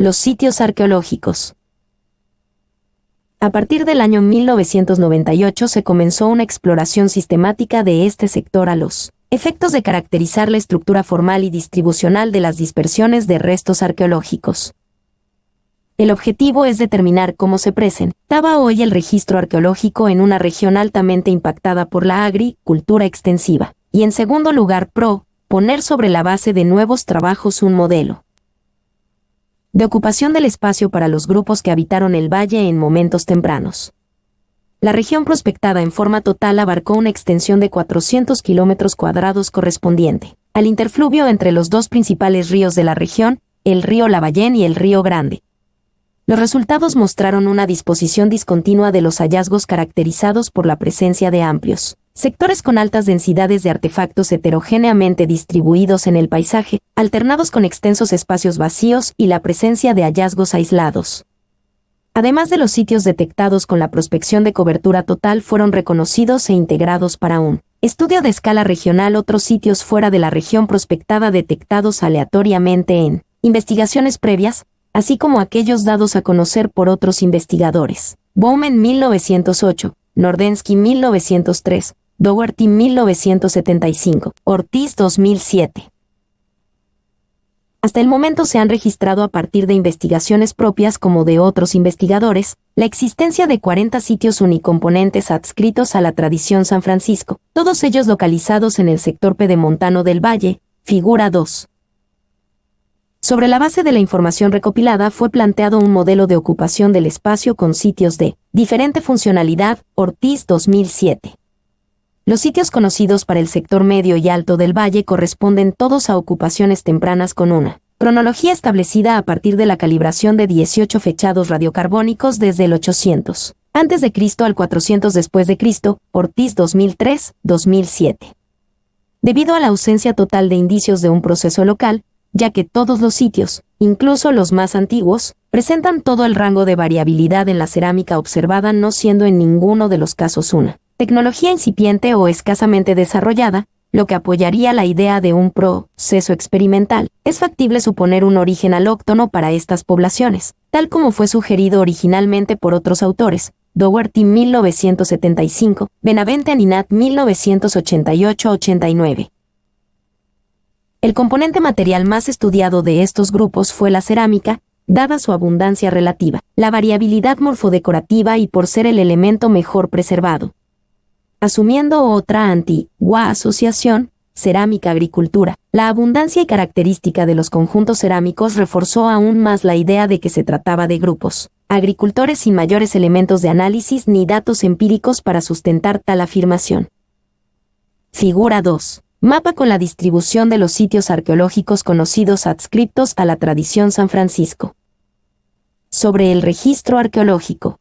Los sitios arqueológicos. A partir del año 1998 se comenzó una exploración sistemática de este sector a los efectos de caracterizar la estructura formal y distribucional de las dispersiones de restos arqueológicos. El objetivo es determinar cómo se presentaba hoy el registro arqueológico en una región altamente impactada por la agricultura extensiva, y en segundo lugar poner sobre la base de nuevos trabajos un modelo de ocupación del espacio para los grupos que habitaron el valle en momentos tempranos. La región prospectada en forma total abarcó una extensión de 400 kilómetros cuadrados correspondiente al interfluvio entre los dos principales ríos de la región, el río Lavallén y el río Grande. Los resultados mostraron una disposición discontinua de los hallazgos caracterizados por la presencia de amplios sectores con altas densidades de artefactos heterogéneamente distribuidos en el paisaje, alternados con extensos espacios vacíos y la presencia de hallazgos aislados. Además de los sitios detectados con la prospección de cobertura total fueron reconocidos e integrados para un estudio de escala regional otros sitios fuera de la región prospectada detectados aleatoriamente en investigaciones previas, así como aquellos dados a conocer por otros investigadores. Bowman 1908, Nordensky 1903, Dougherty 1975, Ortiz 2007. Hasta el momento se han registrado a partir de investigaciones propias como de otros investigadores, la existencia de 40 sitios unicomponentes adscritos a la tradición San Francisco, todos ellos localizados en el sector pedemontano del valle, figura 2. Sobre la base de la información recopilada fue planteado un modelo de ocupación del espacio con sitios de diferente funcionalidad, Ortiz 2007. Los sitios conocidos para el sector medio y alto del valle corresponden todos a ocupaciones tempranas con una cronología establecida a partir de la calibración de 18 fechados radiocarbónicos desde el 800 a.C. al 400 después de Cristo, Ortiz 2003-2007. Debido a la ausencia total de indicios de un proceso local, ya que todos los sitios, incluso los más antiguos, presentan todo el rango de variabilidad en la cerámica observada, no siendo en ninguno de los casos una tecnología incipiente o escasamente desarrollada, lo que apoyaría la idea de un proceso experimental. Es factible suponer un origen alóctono para estas poblaciones, tal como fue sugerido originalmente por otros autores, Dougherty 1975, Benavente Aninat 1988-89. El componente material más estudiado de estos grupos fue la cerámica, dada su abundancia relativa, la variabilidad morfodecorativa y por ser el elemento mejor preservado. Asumiendo otra antigua asociación, cerámica-agricultura, la abundancia y característica de los conjuntos cerámicos reforzó aún más la idea de que se trataba de grupos agricultores sin mayores elementos de análisis ni datos empíricos para sustentar tal afirmación. Figura 2. Mapa con la distribución de los sitios arqueológicos conocidos adscritos a la tradición San Francisco. Sobre el registro arqueológico.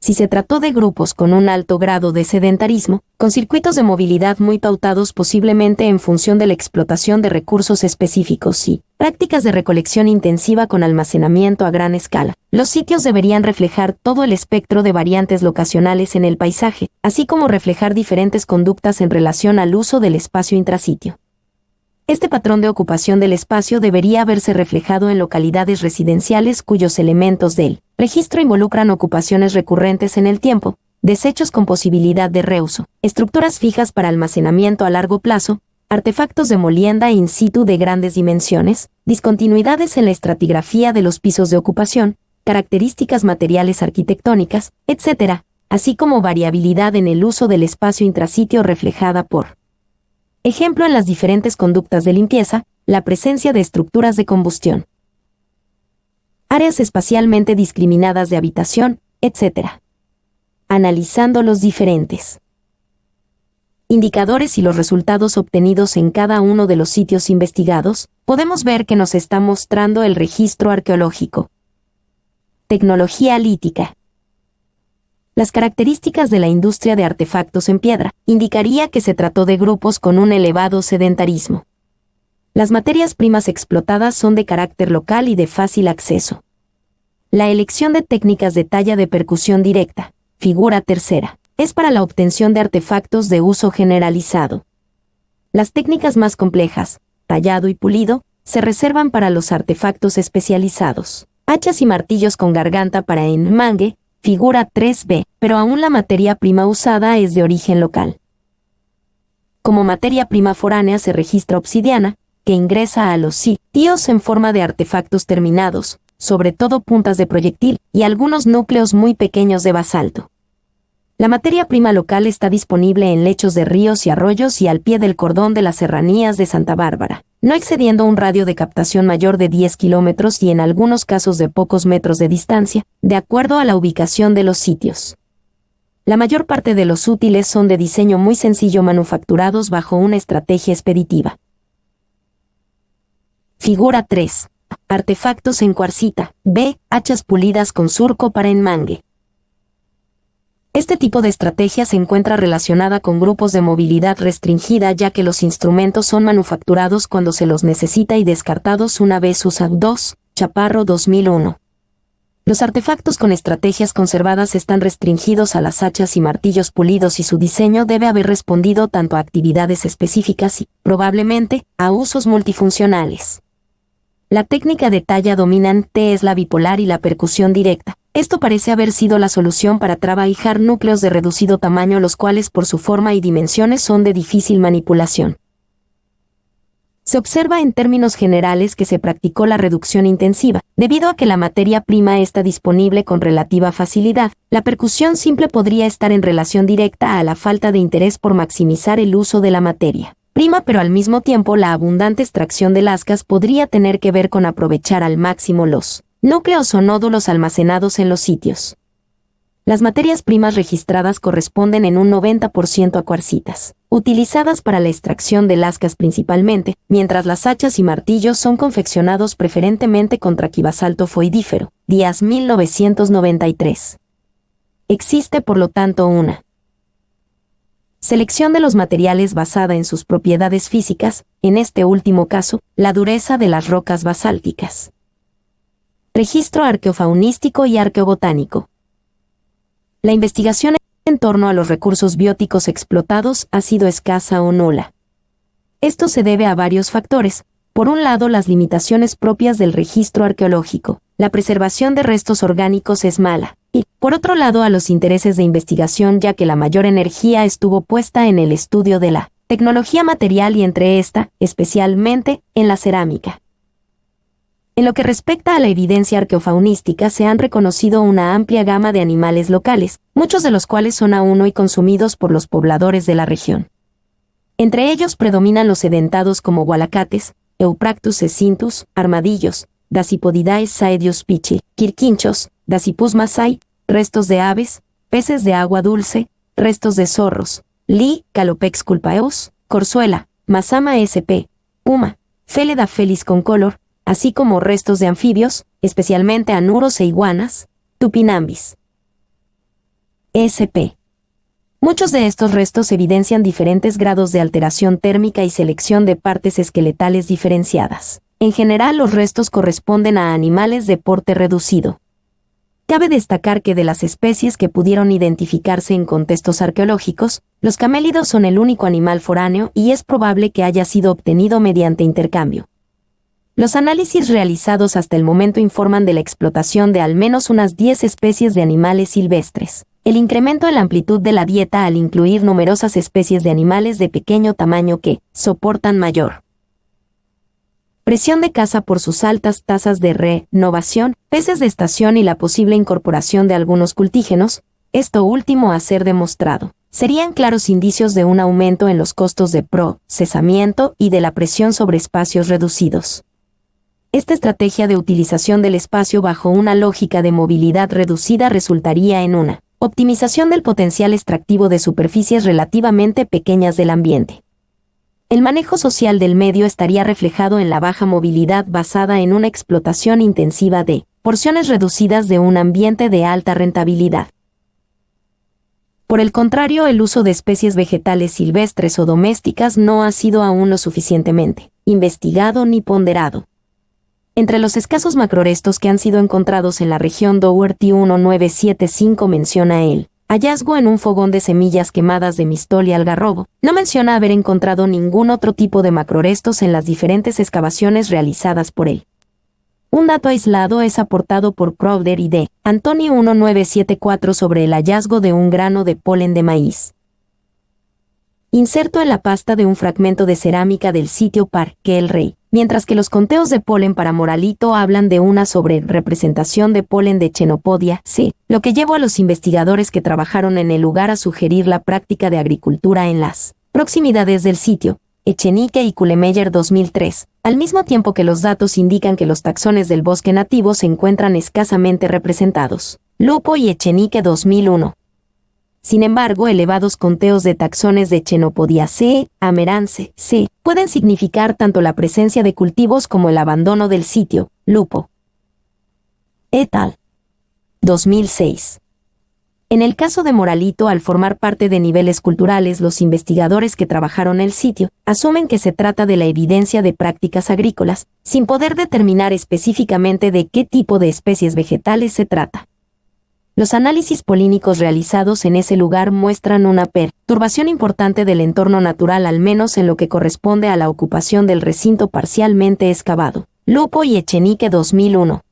Si se trató de grupos con un alto grado de sedentarismo, con circuitos de movilidad muy pautados posiblemente en función de la explotación de recursos específicos y prácticas de recolección intensiva con almacenamiento a gran escala, los sitios deberían reflejar todo el espectro de variantes locacionales en el paisaje, así como reflejar diferentes conductas en relación al uso del espacio intrasitio. Este patrón de ocupación del espacio debería haberse reflejado en localidades residenciales cuyos elementos del registro involucran ocupaciones recurrentes en el tiempo, desechos con posibilidad de reuso, estructuras fijas para almacenamiento a largo plazo, artefactos de molienda in situ de grandes dimensiones, discontinuidades en la estratigrafía de los pisos de ocupación, características materiales arquitectónicas, etc., así como variabilidad en el uso del espacio intrasitio reflejada por ejemplo en las diferentes conductas de limpieza, la presencia de estructuras de combustión, áreas espacialmente discriminadas de habitación, etc. Analizando los diferentes indicadores y los resultados obtenidos en cada uno de los sitios investigados, podemos ver que nos está mostrando el registro arqueológico. Tecnología lítica. Las características de la industria de artefactos en piedra indicaría que se trató de grupos con un elevado sedentarismo. Las materias primas explotadas son de carácter local y de fácil acceso. La elección de técnicas de talla de percusión directa, figura tercera, es para la obtención de artefactos de uso generalizado. Las técnicas más complejas, tallado y pulido, se reservan para los artefactos especializados. Hachas y martillos con garganta para enmangue, figura 3b, pero aún la materia prima usada es de origen local. Como materia prima foránea se registra obsidiana, que ingresa a los sitios en forma de artefactos terminados, sobre todo puntas de proyectil, y algunos núcleos muy pequeños de basalto. La materia prima local está disponible en lechos de ríos y arroyos y al pie del cordón de las serranías de Santa Bárbara, no excediendo un radio de captación mayor de 10 kilómetros y en algunos casos de pocos metros de distancia, de acuerdo a la ubicación de los sitios. La mayor parte de los útiles son de diseño muy sencillo manufacturados bajo una estrategia expeditiva. Figura 3. Artefactos en cuarcita. B. Hachas pulidas con surco para enmangue. Este tipo de estrategia se encuentra relacionada con grupos de movilidad restringida ya que los instrumentos son manufacturados cuando se los necesita y descartados una vez usados. 2. Chaparro 2001. Los artefactos con estrategias conservadas están restringidos a las hachas y martillos pulidos y su diseño debe haber respondido tanto a actividades específicas y, probablemente, a usos multifuncionales. La técnica de talla dominante es la bipolar y la percusión directa. Esto parece haber sido la solución para trabajar núcleos de reducido tamaño los cuales por su forma y dimensiones son de difícil manipulación. Se observa en términos generales que se practicó la reducción intensiva. Debido a que la materia prima está disponible con relativa facilidad, la percusión simple podría estar en relación directa a la falta de interés por maximizar el uso de la materia prima, pero al mismo tiempo la abundante extracción de lascas podría tener que ver con aprovechar al máximo los núcleos o nódulos almacenados en los sitios. Las materias primas registradas corresponden en un 90% a cuarcitas, utilizadas para la extracción de lascas principalmente, mientras las hachas y martillos son confeccionados preferentemente con traquibasalto foidífero. Díaz 1993. Existe por lo tanto una selección de los materiales basada en sus propiedades físicas, en este último caso, la dureza de las rocas basálticas. Registro arqueofaunístico y arqueobotánico. La investigación en torno a los recursos bióticos explotados ha sido escasa o nula. Esto se debe a varios factores. Por un lado, las limitaciones propias del registro arqueológico. La preservación de restos orgánicos es mala. Y, por otro lado, a los intereses de investigación, ya que la mayor energía estuvo puesta en el estudio de la tecnología material y entre esta, especialmente, en la cerámica. En lo que respecta a la evidencia arqueofaunística, se han reconocido una amplia gama de animales locales, muchos de los cuales son aún hoy consumidos por los pobladores de la región. Entre ellos predominan los sedentados como gualacates, Eupractus escintus, armadillos, Dasypodidae saedius pichi, quirquinchos, Dasypus masai, restos de aves, peces de agua dulce, restos de zorros, Calopex culpaeus, corzuela, Masama sp, puma, Felida felis concolor, así como restos de anfibios, especialmente anuros e iguanas, Tupinambis sp. Muchos de estos restos evidencian diferentes grados de alteración térmica y selección de partes esqueletales diferenciadas. En general, los restos corresponden a animales de porte reducido. Cabe destacar que de las especies que pudieron identificarse en contextos arqueológicos, los camélidos son el único animal foráneo y es probable que haya sido obtenido mediante intercambio. Los análisis realizados hasta el momento informan de la explotación de al menos unas 10 especies de animales silvestres. El incremento en la amplitud de la dieta al incluir numerosas especies de animales de pequeño tamaño que soportan mayor presión de caza por sus altas tasas de renovación, peces de estación y la posible incorporación de algunos cultígenos, esto último a ser demostrado, serían claros indicios de un aumento en los costos de procesamiento y de la presión sobre espacios reducidos. Esta estrategia de utilización del espacio bajo una lógica de movilidad reducida resultaría en una optimización del potencial extractivo de superficies relativamente pequeñas del ambiente. El manejo social del medio estaría reflejado en la baja movilidad basada en una explotación intensiva de porciones reducidas de un ambiente de alta rentabilidad. Por el contrario, el uso de especies vegetales silvestres o domésticas no ha sido aún lo suficientemente investigado ni ponderado. Entre los escasos macrorestos que han sido encontrados en la región Dougherty 1975 menciona el hallazgo en un fogón de semillas quemadas de mistol y algarrobo, no menciona haber encontrado ningún otro tipo de macrorestos en las diferentes excavaciones realizadas por él. Un dato aislado es aportado por Crowder y D. Antonio 1974 sobre el hallazgo de un grano de polen de maíz. Inserto en la pasta de un fragmento de cerámica del sitio Parque el Rey, mientras que los conteos de polen para Moralito hablan de una sobrerepresentación de polen de Chenopodía C., lo que llevó a los investigadores que trabajaron en el lugar a sugerir la práctica de agricultura en las proximidades del sitio. Echenique y Kuhlemeyer 2003, al mismo tiempo que los datos indican que los taxones del bosque nativo se encuentran escasamente representados. Lupo y Echenique 2001. Sin embargo, elevados conteos de taxones de Chenopodiaceae, Amerance, C., pueden significar tanto la presencia de cultivos como el abandono del sitio. Lupo. Et al. 2006. En el caso de Moralito, al formar parte de niveles culturales, los investigadores que trabajaron el sitio asumen que se trata de la evidencia de prácticas agrícolas, sin poder determinar específicamente de qué tipo de especies vegetales se trata. Los análisis polínicos realizados en ese lugar muestran una perturbación importante del entorno natural, al menos en lo que corresponde a la ocupación del recinto parcialmente excavado. Lupo y Echenique 2001.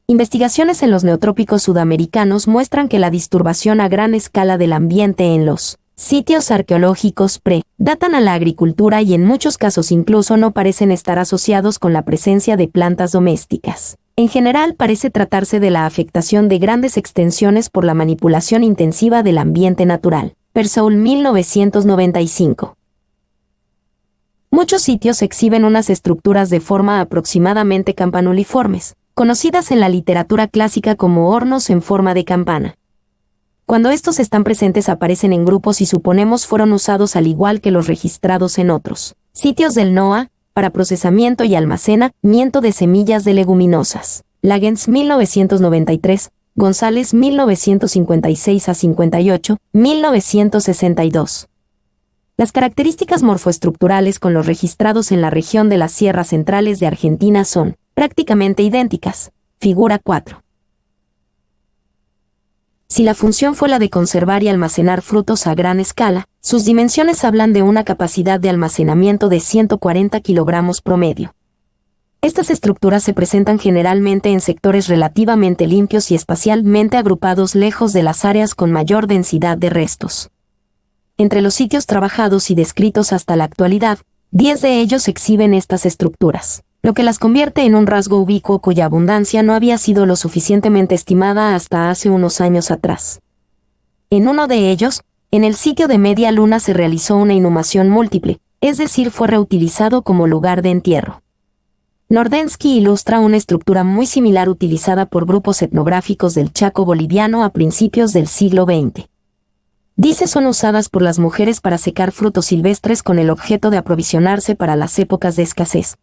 Investigaciones en los neotrópicos sudamericanos muestran que la disturbación a gran escala del ambiente en los sitios arqueológicos datan a la agricultura y en muchos casos incluso no parecen estar asociados con la presencia de plantas domésticas. En general parece tratarse de la afectación de grandes extensiones por la manipulación intensiva del ambiente natural. Persoul 1995. Muchos sitios exhiben unas estructuras de forma aproximadamente campanuliformes, conocidas en la literatura clásica como hornos en forma de campana. Cuando estos están presentes aparecen en grupos y suponemos fueron usados al igual que los registrados en otros sitios del NOAA, para procesamiento y almacenamiento de semillas de leguminosas. Lagens 1993, González 1956 a 58, 1962. Las características morfoestructurales con los registrados en la región de las sierras centrales de Argentina son prácticamente idénticas. Figura 4. Si la función fue la de conservar y almacenar frutos a gran escala, sus dimensiones hablan de una capacidad de almacenamiento de 140 kilogramos promedio. Estas estructuras se presentan generalmente en sectores relativamente limpios y espacialmente agrupados lejos de las áreas con mayor densidad de restos. Entre los sitios trabajados y descritos hasta la actualidad, 10 de ellos exhiben estas estructuras, lo que las convierte en un rasgo ubicuo cuya abundancia no había sido lo suficientemente estimada hasta hace unos años atrás. En uno de ellos, en el sitio de Media Luna se realizó una inhumación múltiple, es decir, fue reutilizado como lugar de entierro. Nordensky ilustra una estructura muy similar utilizada por grupos etnográficos del Chaco boliviano a principios del siglo XX. Dice son usadas por las mujeres para secar frutos silvestres con el objeto de aprovisionarse para las épocas de escasez.